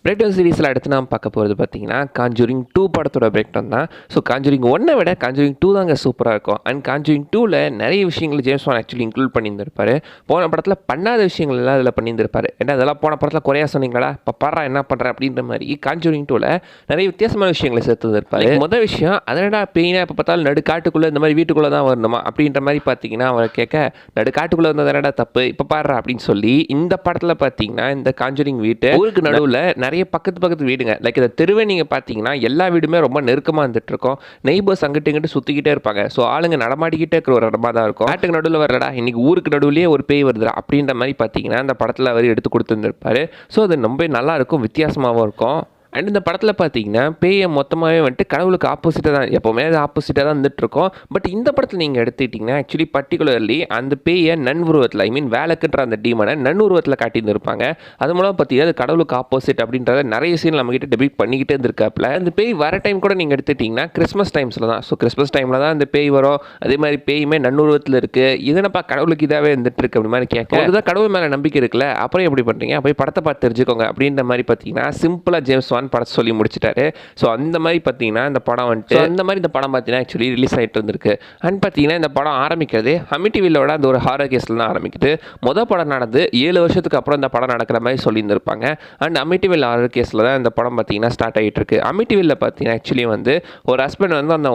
Break down சீரிஸில் அடுத்து நாம் பார்க்க போகிறது பார்த்தீங்கன்னா காஞ்சூரிங் 2 படத்தோட பிரேக் டவுன் தான். ஸோ காஞ்சூரிங் 1 விட காஞ்சூரிங் 2 தாங்க சூப்பராக இருக்கும். அண்ட் காஞ்சூரிங் 2ல் நிறைய விஷயங்கள் ஜேம்ஸ் வான் ஆக்சுவலி இன்க்ளூட் பண்ணியிருந்திருப்பாரு. போன படத்தில் பண்ணாத விஷயங்கள் எல்லாம் அதில் பண்ணியிருந்திருப்பாரு. ஏன்னா அதெல்லாம் போன படத்தில் குறையா சொன்னீங்களா, இப்போ பாரா என்ன பண்ணுறேன் அப்படின்ற மாதிரி காஞ்சூரிங் 2ல் நிறைய வித்தியாசமான விஷயங்களை சேர்த்துருப்பாரு. முதல் விஷயம் அதனடா பெயினா இப்போ பார்த்தாலும் நடு காட்டுக்குள்ளே இந்த மாதிரி வீட்டுக்குள்ளே தான் வரணுமா அப்படின்ற மாதிரி பார்த்தீங்கன்னா அவரை கேட்க நடு காட்டுக்குள்ளே இருந்ததனடா தப்பு இப்போ பாடுறா அப்படின்னு சொல்லி இந்த படத்தில் பார்த்தீங்கன்னா இந்த காஞ்சூரிங் வீட்டு ஊருக்கு நடுவில் நிறைய பக்கத்து வீடுங்க, லைக் இந்த தெருவை நீங்கள் பார்த்தீங்கன்னா எல்லா வீடுமே ரொம்ப நெருக்கமாக வந்துட்டு இருக்கோம். நெய்பர்ஸ் அங்கிட்டு இங்கிட்டு சுற்றிக்கிட்டே இருப்பாங்க. ஸோ ஆளுங்க நடமாடிக்கிட்டே இருக்கிற ஒரு இடமா தான் இருக்கும். நாட்டுக்கு நடுவில் வரடா இன்னைக்கு ஊருக்கு நடுவுலேயே ஒரு பேய் வருதுடா அப்படின்ற மாதிரி பார்த்தீங்கன்னா அந்த படத்தில் அவர் எடுத்து கொடுத்துருந்துருப்பாரு. ஸோ அது ரொம்ப நல்லா இருக்கும், வித்தியாசமாகவும் இருக்கும். அண்ட் இந்த படத்தில் பார்த்தீங்கன்னா பேயை மொத்தமாகவே வந்துட்டு கடவுளுக்கு ஆப்போசிட்டாக தான், எப்போவுமே அது ஆப்போசிட்டாக தான் வந்துட்டுருக்கோம். பட் இந்த படத்தில் நீங்கள் எடுத்துக்கிட்டிங்கன்னா ஆக்சுவலி பர்டிகுலர்லி அந்த பேயை நன் உருவத்தில், ஐ மீன் வேலைக்குன்ற அந்த டீமனை நன் உருவத்தில் காட்டியிருந்திருப்பாங்க. அது மூலம் பார்த்தீங்கன்னா அது கடவுளுக்கு ஆப்போசிட் அப்படின்றத நிறைய சீன் நம்மகிட்ட டெபிட் பண்ணிக்கிட்டே இருந்திருக்காப்புல. அந்த பேய் வர டைம் கூட நீங்கள் எடுத்துட்டிங்கன்னா கிறிஸ்மஸ் டைம்ஸில் தான். ஸோ கிறிஸ்மஸ் டைமில் தான் அந்த பேய் வரும். அதே மாதிரி பேயுமே நன்னுருவத்தில் இருக்குது. இதனப்பா கடவுளுக்கு இதாகவே இருந்துட்டு இருக்கு அப்படி மாதிரி கேட்க அதுதான் கடவுள் மேலே நம்பிக்கை இருக்குல்ல, அப்புறம் எப்படி பண்ணுறீங்க, போய் படத்தை பார்த்து தெரிஞ்சுக்கோங்க அப்படின்ற மாதிரி பார்த்தீங்கன்னா சிம்பிளாக ஜேம்ஸ் வான் படத்தை சொல்லி முடிச்சிட்டாரு. ஸோ அந்த மாதிரி பார்த்தீங்கன்னா இந்த படம் வந்துட்டு அந்த மாதிரி இந்த படம் பார்த்தீங்கன்னா ஆக்சுவலி ரிலீஸ் ஆகிட்டு இருந்திருக்கு. அண்ட் பார்த்தீங்கன்னா இந்த படம் ஆரம்பிக்கிறது அமிட்டிவில்லோட அந்த ஒரு ஹாரர் கேஸில் தான் ஆரம்பிக்குது. மொதல் படம் நடந்து 7 வருஷத்துக்கு அப்புறம் இந்த படம் நடக்கிற மாதிரி சொல்லியிருந்திருப்பாங்க. அண்ட் அமிட்டிவில் ஹாரர் கேஸில் தான் இந்த படம் பார்த்தீங்கன்னா ஸ்டார்ட் ஆகிட்டு இருக்கு. அமிட்டிவில்ல பார்த்தீங்கன்னா ஆக்சுவலி வந்து ஒரு ஹஸ்பண்ட் வந்து அந்த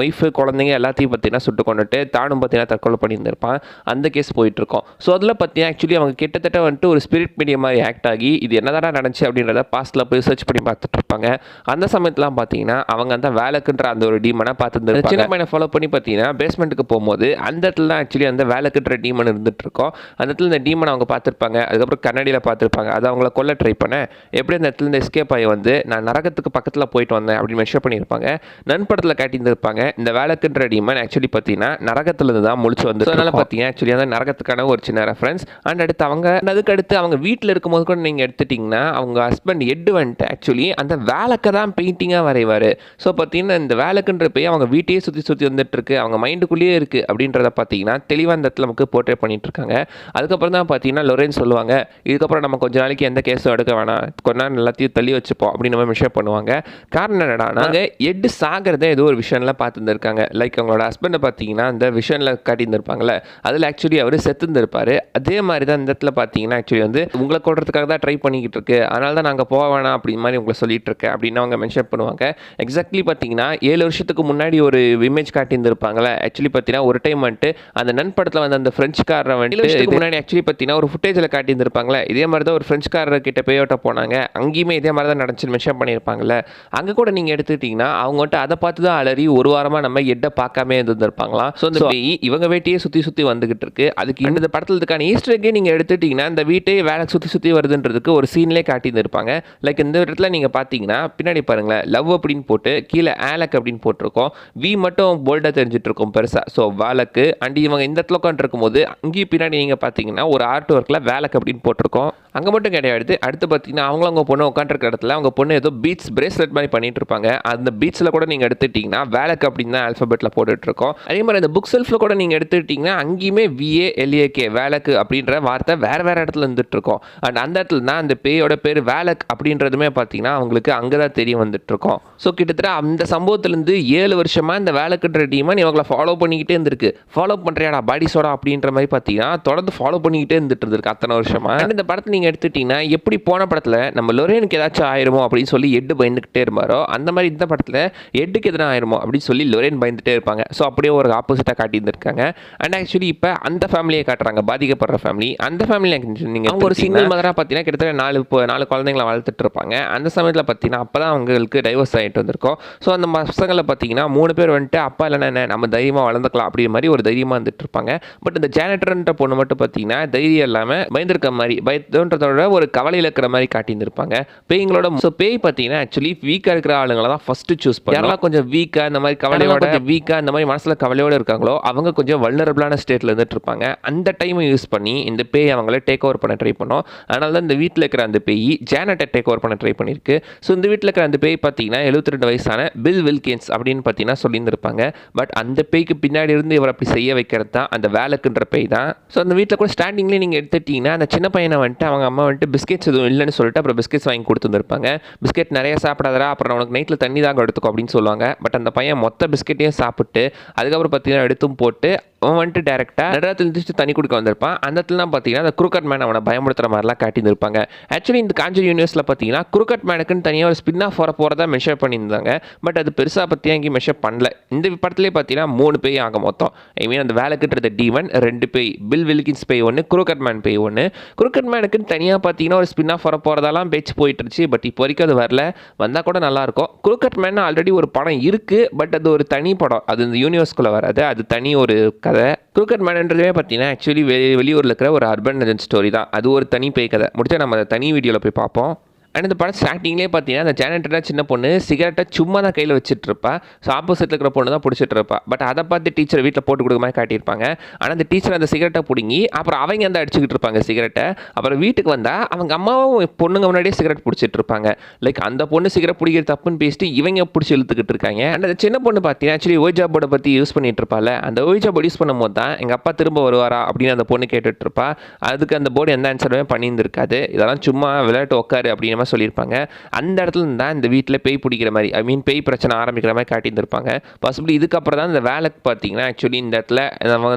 ஒய்ஃபு குழந்தைங்க எல்லாத்தையும் பார்த்தீங்கன்னா சுட்டு கொண்டுட்டு தானும் பார்த்தீங்கன்னா தற்கொலை பண்ணியிருந்திருப்பான். அந்த கேஸ் போயிட்டு இருக்கோம். ஸோ அதில் பார்த்தீங்கன்னா ஆக்சுவலி அவங்க கிட்டத்தட்ட வந்துட்டு ஒரு ஸ்பிரிட் மீடியம் மாதிரி ஆக்ட் ஆகி இது என்னதான் நடந்துச்சு அப்படின்றத பாஸ்ட்டில் போய் சர்ச் பண்ணி பார்த்துட்டு இருப்பாங்க. அந்த சமயத்துலாம் பார்த்தீங்கன்னா அவங்க அந்த வேலைக்குன்ற அந்த ஒரு டீமனை பார்த்துருந்தாங்க. சின்ன பையனை ஃபாலோ பண்ணி பார்த்தீங்கன்னா பேஸ்மெண்ட்டுக்கு போகும்போது அந்த இடத்துல தான் ஆக்சுவலி அந்த வேலைக்குன்ற டீமன் இருந்துட்டு இருக்கோம். அந்த இடத்துல இந்த டீமனை அவங்க பார்த்துருப்பாங்க. அதுக்கப்புறம் கண்ணாடியில் பார்த்துருப்பாங்க. அது அவங்கள கொல்ல ட்ரை பண்ண எப்படி அந்த இடத்துல இந்த எஸ்கேப் ஆகி வந்து நான் நரகத்துக்கு பக்கத்தில் போயிட்டு வந்தேன் அப்படின்னு மென்ஷன் பண்ணியிருப்பாங்க. நண்படத்தில் காட்டியிருந்திருப்பாங்க. இந்த வேலைக்குன்ற டீமன் ஆக்சுவலி பார்த்தீங்கன்னா நரகத்துலேருந்து தான் முழிச்சு வந்து, அதனால் பார்த்தீங்கன்னா ஆக்சுவலி அந்த நரகத்துக்கான ஒரு சின்ன ரெஃபரன்ஸ். அண்ட் அடுத்து அதுக்கடுத்து அவங்க வீட்டில் இருக்கும்போது கூட நீங்கள் எடுத்துட்டிங்கன்னா அவங்க ஹஸ்பண்ட் எட்டு வந்துட்டு ஆக்சுவலி அந்த வேலைக்கு தான் பெயிண்டிங்காக வரைவார். ஸோ பார்த்தீங்கன்னா இந்த வேலைக்குன்ற போய் அவங்க வீட்டையே சுற்றி வந்துட்டு இருக்கு, அவங்க மைண்டுக்குள்ளேயே இருக்குது அப்படின்றத பார்த்தீங்கன்னா தெளிவாக இந்த இடத்துல நமக்கு போர்ட்ரேட் பண்ணிட்டு இருக்காங்க. அதுக்கப்புறம் தான் பார்த்தீங்கன்னா லொரேன் சொல்லுவாங்க, இதுக்கப்புறம் நம்ம கொஞ்ச நாளைக்கு எந்த கேஸும் எடுக்க வேணாம், கொஞ்ச நாள் எல்லாத்தையும் தள்ளி வச்சுப்போம் அப்படின்னு நம்ம மென்ஷன் பண்ணுவாங்க. காரணம் என்னடா, நாங்கள் எட்டு சாகிறதே ஏதோ ஒரு விஷயம்லாம் பார்த்துருந்துருக்காங்க. லைக் அவங்களோட ஹஸ்பண்டை பார்த்தீங்கன்னா அந்த விஷயம்ல காட்டியிருந்திருப்பாங்கல்ல, அதில் ஆக்சுவலி அவர் செத்துருந்துருப்பார். அதே மாதிரி தான் இந்த இடத்துல பார்த்தீங்கன்னா ஆக்சுவலி வந்து உங்களை கொள்றதுக்காக தான் ட்ரை பண்ணிக்கிட்டு இருக்கு, அதனால தான் நாங்கள் போக வேணாம் அப்படி மாதிரி உங்களை சொல்லிட்டு இருக்கேன் அப்படின்னு அவங்க மென்ஷன் பண்ணுவாங்க. எக்ஸாக்ட்லி பார்த்தீங்கன்னா 7 வருஷத்துக்கு முன்னாடி ஒரு இமேஜ் காட்டியிருந்திருப்பாங்களே, ஆக்சுவலி பார்த்தீங்கன்னா ஒரு டைம் வந்துட்டு அந்த நண்படத்தில் வந்து அந்த ஃப்ரெஞ்சுக்காரரை வந்துட்டு முன்னாடி ஆக்சுவலி பார்த்தீங்கன்னா ஒரு ஃபுட்டேஜில் காட்டியிருந்திருப்பாங்களே, இதே மாதிரி தான் ஒரு ஃப்ரெஞ்சுக்காரர் கிட்ட பேயோட்ட போனாங்க, அங்கேயுமே இதே மாதிரி தான் நடந்துச்சுன்னு மென்ஷன் பண்ணியிருப்பாங்கல்ல. அங்கே கூட நீங்கள் எடுத்துக்கிட்டிங்கன்னா அவங்க வந்துட்டு அதை பார்த்து தான் அலறி ஒரு வாரமாக நம்ம எட்டை பார்க்காம இருந்திருப்பாங்களாம். ஸோ இந்த இவங்க வீட்டையே சுற்றி வந்துகிட்டு இருக்கு. அதுக்கு இந்த படத்தில் இருக்கான ஈஸ்டர் எக்கே நீங்கள் எடுத்துக்கிட்டிங்கன்னா இந்த வீட்டையே வேலை சுற்றி வருதுன்றதுக்கு ஒரு சீன்லேயே காட்டியிருந்திருப்பாங்க. லைக் இந்த இடத்துல நீங்கள் பார்த்தீங்கன்னா பின்னாடி பாருங்களேன், லவ் அப்படின்னு போட்டு கீழே ஆலக் அப்படின்னு போட்டிருக்கோம். வி மட்டும் போல்டாக தெரிஞ்சுட்டு இருக்கும் பெருசாக. ஸோ வேலக்கு அண்ட் இவங்க இந்த இடத்துல உட்காந்து இருக்கும்போது அங்கேயும் பின்னாடி நீங்கள் பார்த்தீங்கன்னா ஒரு ஆர்ட் ஒர்க்கில் வேலக் அப்படின்னு போட்டிருக்கோம். அங்கே மட்டும் கிடையாது, அடுத்து பார்த்தீங்கன்னா அவங்களும் அவங்க பொண்ணு உட்காந்துருக்க இடத்துல அவங்க பொண்ணு ஏதோ பீட்ஸ் பிரேஸ்லெட் மாதிரி பண்ணிட்டு இருப்பாங்க. அந்த பீட்ஸில் கூட நீங்கள் எடுத்துட்டிங்கன்னா வேலக் அப்படின்னு தான் ஆல்ஃபபெட்டில் போட்டுட்ருக்கோம். அதே மாதிரி அந்த புக் செல்ஃபில் கூட நீங்கள் எடுத்துக்கிட்டிங்கன்னா அங்கேயுமே VALAK வேலக்கு அப்படின்ற வார்த்தை வேறு இடத்துல இருந்துட்டு இருக்கோம். அண்ட் அந்த இடத்துல தான் அந்த பேயோட பேர் வேலக் அப்படின்றதுமே பார்த்தீங்கன்னா அவங்களுக்கு அங்கே தான் தெரிய வந்துட்டு இருக்கோம். ஸோ கிட்டத்தட்ட அந்த சம்பவத்திலேருந்து 7 வருஷமாக இந்த வேலைக்குன்ற டீமன் இவங்களை ஃபாலோ பண்ணிக்கிட்டே இருந்திருக்கு. ஃபாலோ பண்ணுறியாடா பாடிஸோட அப்படின்ற மாதிரி பார்த்தீங்கன்னா தொடர்ந்து ஃபாலோ பண்ணிக்கிட்டே இருந்துட்டு இருக்கு அத்தனை வருஷமாக. அண்ட் இந்த படத்தை நீங்கள் எடுத்துட்டிங்கன்னா எப்படி போன படத்தில் நம்ம லொரேனுக்கு ஏதாச்சும் ஆயிருமோ அப்படின்னு சொல்லி எட்டு பயந்துக்கிட்டே இருப்பாரோ, அந்த மாதிரி இந்த படத்தில் எட்டுக்கு எதனா ஆயிருமோ அப்படின்னு சொல்லி லொரேன் பயந்துட்டே இருப்பாங்க. ஸோ அப்படியே ஒரு ஆப்போசிட்டாக காட்டியிருந்திருக்காங்க. அண்ட் ஆக்சுவலி இப்போ அந்த ஃபேமிலியை காட்டுறாங்க, பாதிக்கப்படுற ஃபேமிலி. அந்த ஃபேமிலி நீங்கள் அவங்க ஒரு சிங்கிள் மதராக பார்த்தீங்கன்னா கிட்டத்தட்ட 4 குழந்தைங்களை வளர்த்துட்டு இருப்பாங்க. அந்த சமயத்தில் பார்த்தீங்கன்னா அப்போ தான் அவங்களுக்கு டைவர்ஸ் ஆகிட்டு வந்திருக்கோம். ஸோ அந்த பசங்களை பார்த்தீங்கன்னா 3 பேர் வந்துட்டு அப்பா இல்லைன்னா என்ன நம்ம தைரியமாக வளர்ந்துக்கலாம் அப்படிங்கிற மாதிரி ஒரு தைரியமாக வந்துட்டு இருப்பாங்க. பட் இந்த ஜானட்டர்ன்ற பொண்ணு மட்டும் பார்த்தீங்கன்னா தைரியம் இல்லாமல் பயந்துருக்க மாதிரி, பயத்தோன்றதோட ஒரு கவலையில் இருக்கிற மாதிரி காட்டியிருந்திருப்பாங்க. பேய்களோட பேய் பார்த்தீங்கன்னா ஆக்சுவலி வீக்காக இருக்கிற ஆளுங்களை தான் ஃபஸ்ட்டு சூஸ் பண்ணி, யாரெல்லாம் கொஞ்சம் வீக்காக இந்த மாதிரி கவலையோட வீக்காக இந்த மாதிரி மனசில் கவலையோடு இருக்காங்களோ அவங்க கொஞ்சம் வல்னரபிளான ஸ்டேட்டில் இருந்துட்டு இருப்பாங்க. அந்த டைமை யூஸ் பண்ணி இந்த பேய் அவங்கள டேக் ஓவர் பண்ண ட்ரை பண்ணோம். அதனால தான் இந்த வீட்டில் இருக்கிற அந்த பேய் ஜானட்டை டேக் ஓவர் பண்ண ட்ரை பண்ணியிருக்கு. ஸோ இந்த வீட்டில் இருக்கிற அந்த பேய் பார்த்தீங்கன்னா 72 வயசான பில் வில்கின்ஸ் அப்படின்னு பார்த்தீங்கன்னா சொல்லியிருந்திருப்பாங்க. பட் அந்த பேய்க்கு பின்னாடி இருந்து இவர் அப்படி செய்ய வைக்கிறது தான் அந்த வேலக்குன்ற பேய் தான். ஸோ அந்த வீட்டில் கூட ஸ்டார்டிங்லேயே நீங்கள் எடுத்துட்டிங்கன்னா அந்த சின்ன பையனை வந்துட்டு அவங்க அம்மா வந்துட்டு பிஸ்கெட்ஸ் எதுவும் இல்லைன்னு சொல்லிட்டு அப்புறம் பிஸ்கெட்ஸ் வாங்கி கொடுத்துருந்துருப்பாங்க. பிஸ்கெட் நிறைய சாப்பிடாதரா, அப்புறம் உனக்கு நைட்டில் தண்ணி தாங்க எடுத்துக்கோ அப்படின்னு சொல்லுவாங்க. பட் அந்த பையன் மொத்த பிஸ்கெட்டையும் சாப்பிட்டு அதுக்கப்புறம் பார்த்தீங்கன்னா எடுத்தும் போட்டு அவன் வந்துட்டு டேரெக்டாக நடுராத்தில் இருந்துச்சு தண்ணி குடிக்க வந்திருப்பான். அந்த இடத்துலாம் பார்த்தீங்கன்னா அந்த குருக்கட் மேன் அவனை பயமுறுத்துற மாதிரிலாம் காட்டியிருப்பாங்க. ஆக்சுவலி இந்த காஞ்சூரிங் யூனிவர்ஸில் பார்த்தீங்கன்னா குருக்கட் மேனுக்குன்னு தனியாக ஒரு ஸ்பின் ஆஃப் வர போகிறதா மெஷர் பண்ணியிருந்தாங்க. பட் அது பெருசாக பற்றியாக எங்கேயும் மெஷர் பண்ணல. இந்த படத்துலேயே பார்த்தீங்கன்னா 3 பேய் ஆக மொத்தம். ஐ மீன் அந்த வேலைக்குன்றது டீவன் 2 பேய், பில் வில்கின்ஸ் பேய் 1, குருக்கட் மேன் பேய் 1. குருக்கட் மேனுக்குன்னு தனியாக பார்த்தீங்கன்னா ஒரு ஸ்பின் ஆஃப் வர போகிறதாலாம் பேச்சு போயிட்டு இருந்துச்சு. பட் இப்போ வரைக்கும் அது வரல. வந்தால் கூட நல்லாயிருக்கும். குருக்கட் மேன் ஆல்ரெடி ஒரு படம் இருக்குது. பட் அது ஒரு தனி படம், அது இந்த யூனிவர்ஸ்குள்ளே வராது. அது தனி ஒரு கதை. குருக்கட் மேன்ன்றதே பார்த்தீங்கன்னா ஆக்சுவலி வெளியூரில் இருக்கிற ஒரு அர்பன் லெஜண்ட் ஸ்டோரி தான். அது ஒரு தனி பேய் கதை. முடிச்சா நம்ம அதை தனி வீடியோவில் போய் பார்ப்போம். அண்ட் இந்த படம் ஸ்டார்டிங்லேயே பார்த்தீங்கன்னா அந்த ஜானட்டராக சின்ன பொண்ணு சிகரெட்டை சும்மா தான் கையில் வச்சுட்டு இருப்பா. ஸோ ஆப்போசிட்டில் இருக்கிற பொண்ணு தான் பிடிச்சிட்டு இருப்பா. பட் அதை பார்த்து டீச்சர் வீட்டில் போட்டு கொடுக்க மாதிரி காட்டியிருப்பாங்க. ஆனால் அந்த டீச்சர் அந்த சிகரெட்டை பிடுங்கி அப்புறம் அவங்க வந்து அடிச்சுக்கிட்டு இருப்பாங்க சிகரெட்டை. அப்புறம் வீட்டுக்கு வந்தால் அவங்க அம்மாவும் பொண்ணுங்க முன்னாடியே சிகரெட் பிடிச்சிட்டு இருப்பாங்க. லைக் அந்த பொண்ணு சிகரெட் பிடிக்கிற தப்புன்னு பேசிட்டு இவங்க பிடிச்சி இழுத்துக்கிட்டு இருக்காங்க. அண்ட் அந்த சின்ன பொண்ணு பார்த்தீங்கன்னா ஆக்சுவலி ஓய்ஜா போர்டை பற்றி யூஸ் பண்ணிட்டு இருப்பாள். அந்த ஓய்ஜா போர்டு யூஸ் பண்ணும்போது தான் எங்கள் அப்பா திரும்ப வருவாரா அப்படின்னு அந்த பொண்ணு கேட்டுட்டு இருப்பா. அதுக்கு அந்த போர்டு எந்த ஆன்சருமே பண்ணியிருந்திருக்காது. இதெல்லாம் சும்மா விளையாட்டு உட்காரு அப்படின்ற மாதிரி சொல்லியிருப்பாங்க. அந்த இடத்துல தான் இந்த வீட்டில் பேய் பிடிக்கிற மாதிரி, ஐ மீன் பேய் பிரச்சனை ஆரம்பிக்கிற மாதிரி காட்டியிருந்திருப்பாங்க. பாசிபிளி இதுக்கப்புறம் தான் இந்த வேலைக்கு பார்த்தீங்கன்னா ஆக்சுவலி இந்த இடத்துல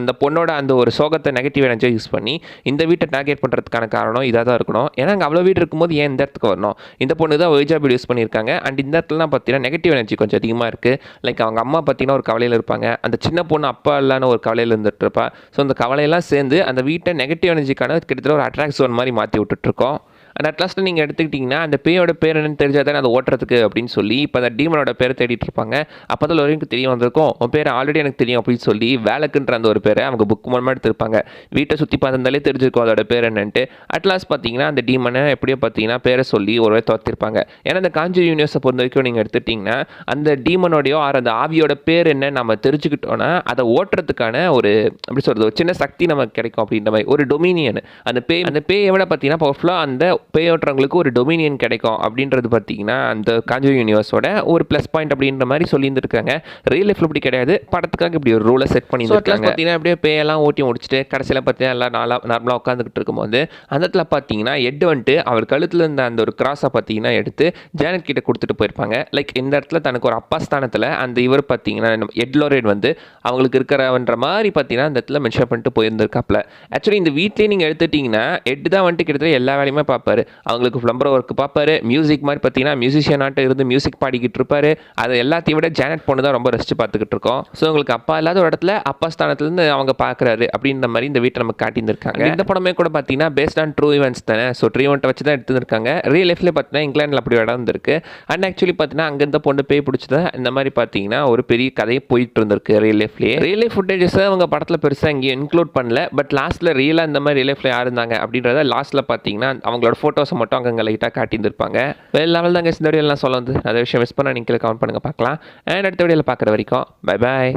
அந்த பொண்ணோட அந்த ஒரு சோகத்தை நெகட்டிவ் எனர்ஜியை யூஸ் பண்ணி இந்த வீட்டை டார்கெட் பண்ணுறதுக்கான காரணம் இதாக தான் இருக்கணும். ஏன்னா அங்கே அவ்வளோ வீடு இருக்கும்போது ஏன் இந்த இடத்துக்கு வரணும்? இந்த பொண்ணு தான் ஒய்ஜா போர்டு யூஸ் பண்ணியிருக்காங்க. அண்ட் இந்த இடத்துலலாம் பார்த்தீங்கன்னா நெகட்டிவ் எனர்ஜி கொஞ்சம் அதிகமாக இருக்குது. லைக் அவங்க அம்மா பார்த்தீங்கன்னா ஒரு கவலையில் இருப்பாங்க. அந்த சின்ன பொண்ணு அப்பா இல்லான்னு ஒரு கவலையில் இருந்துட்டு இருப்பா. ஸோ அந்த கவலையெல்லாம் சேர்ந்து அந்த வீட்டை நெகட்டிவ் எனர்ஜிக்கான கிட்டத்தட்ட ஒரு அட்ராக்ட் ஜோன் மாதிரி மாற்றி விட்டுட்ருக்கோம். அண்ட் அட் லாஸ்ட்டில் நீங்கள் எடுத்துக்கிட்டிங்கன்னா அந்த பேயோட பேர் என்னன்னு தெரிஞ்சால் தானே அதை ஓட்டுறதுக்கு அப்படின்னு சொல்லி இப்போ அந்த டீமனோட பேரை தேடிட்டு இருப்பாங்க. அப்போ தான் லோரினுக்கு தெரிய வந்திருக்கும், உன் பேர் ஆல்ரெடி எனக்கு தெரியும் அப்படின்னு சொல்லி வேலைக்குன்ற அந்த ஒரு பேரை அவங்க புக் மூலமாக எடுத்திருப்பாங்க. வீட்டை சுற்றி பார்த்துருந்தாலே தெரிஞ்சிருக்கும் அதோட பேர் என்னன்ட்டு. அட் லாஸ்ட் பார்த்தீங்கன்னா அந்த டீமனை எப்படியோ பார்த்தீங்கன்னா பேரை சொல்லி ஒரு துரத்திருப்பாங்க. ஏன்னா அந்த காஞ்சூரிங் யூனிவர்ஸை பொறுத்த வரைக்கும் நீங்கள் எடுத்துட்டிங்கன்னா அந்த டீமனோடையோ அந்த ஆவியோட பேர் என்ன நம்ம தெரிஞ்சுக்கிட்டோன்னா அதை ஓட்டுறதுக்கான ஒரு எப்படி சொல்கிறது ஒரு சின்ன சக்தி நமக்கு கிடைக்கும் அப்படின்ற மாதிரி ஒரு டொமினியன். அந்த பேயை விட பார்த்தீங்கன்னா பவர்ஃபுல்லாக அந்த பேயோட்டுறவங்களுக்கு ஒரு டொமினியன் கிடைக்கும் அப்படின்றது பார்த்தீங்கன்னா அந்த காஞ்சூரிங் யூனிவர்ஸோட ஒரு ப்ளஸ் பாயிண்ட் அப்படின்ற மாதிரி சொல்லியிருந்துருக்காங்க. ரியல் லைஃப்ல இப்படி கிடையாது, படத்துக்காக இப்படி ஒரு ரூலை செட் பண்ணியிருக்காங்க. பார்த்தீங்கன்னா அப்படியே பேயெல்லாம் ஓட்டி முடிச்சுட்டு கடைசியில் பார்த்தீங்கன்னா எல்லாம் நார்மலாக உட்காந்துக்கிட்டு இருக்கும்போது அந்த இடத்துல பார்த்தீங்கன்னா எட் வந்துட்டு அவர் கழுத்தில் இருந்த அந்த ஒரு கிராஸை பார்த்தீங்கன்னா எடுத்து ஜானட் கிட்ட கொடுத்துட்டு போயிருப்பாங்க. லைக் இந்த இடத்துல தனக்கு ஒரு அப்பா ஸ்தானத்தில் அந்த இவர் பார்த்தீங்கன்னா எட் லோரேட் வந்து அவங்களுக்கு இருக்கிறவன்ற மாதிரி பார்த்தீங்கன்னா அந்த இடத்துல மென்ஷன் பண்ணிட்டு போயிருந்திருக்காப்ல. ஆக்சுவலி இந்த வீட்லேயே நீங்கள் எடுத்துட்டிங்கன்னா எட் தான் வந்துட்டு கிட்டத்தட்ட எல்லா வேலையுமே பார்ப்பாரு. அவங்களுக்கு ஃப்ளம்பர் ஒர்க் பார்ப்பாரு. மியூசிக் மாதிரி பார்த்தீங்கன்னா மியூசிஷியனாட்ட இருந்து மியூசிக் பாடிக்கிட்டு இருப்பாரு. அதை எல்லாத்தையும் விட ஜானட் பொண்ணு தான் ரொம்ப ரசிச்சு பார்த்துக்கிட்டு இருக்கோம். ஸோ உங்களுக்கு அப்பா இல்லாத ஒரு இடத்துல அப்பா ஸ்தானத்துலேருந்து அவங்க பார்க்குறாரு அப்படின்ற மாதிரி இந்த வீட்டை நமக்கு காட்டியிருந்திருக்காங்க. இந்த படமே கூட பார்த்தீங்கன்னா பேஸ்ட் ஆன் ட்ரூ ஈவெண்ட்ஸ் தானே. ஸோ ட்ரூ ஈவெண்ட்டை வச்சு தான் எடுத்துருக்காங்க. ரியல் லைஃப்லேயே பார்த்தீங்கன்னா இங்கிலாண்டில் அப்படி இடம் இருந்திருக்கு. அண்ட் ஆக்சுவலி பார்த்தீங்கன்னா அங்கே இந்த பொண்ணு பேய் பிடிச்சதா இந்த மாதிரி பார்த்தீங்கன்னா ஒரு பெரிய கதையை போயிட்டு இருந்திருக்கு ரியல் லைஃப்லேயே. ரியல் லைஃப் ஃபுட்டேஜஸை அவங்க படத்தில் பெருசாக இங்கே இன்க்ளூட் பண்ணல. பட் லாஸ்ட்டில் ரியலாக இந்த மாதிரி ரியல் லைஃப்ல யார் இருந்தாங்க அப்படின்றத லாஸ்ட்டில் பார்த்தீங்கன்னா அவங்களோட ஃபோட்டோஸை மட்டும் அங்கே லைட்டாக காட்டியிருந்திருப்பாங்க. வேறு லெவல் தாங்க இந்த வீடியோலாம் சொல்ல வந்து அதே விஷயம் மிஸ் பண்ணால் நீங்கள் கமெண்ட் பண்ணுங்கள் பார்க்கலாம். அண்ட் அடுத்த வீடியோவில் பார்க்குற வரைக்கும் பை பாய்.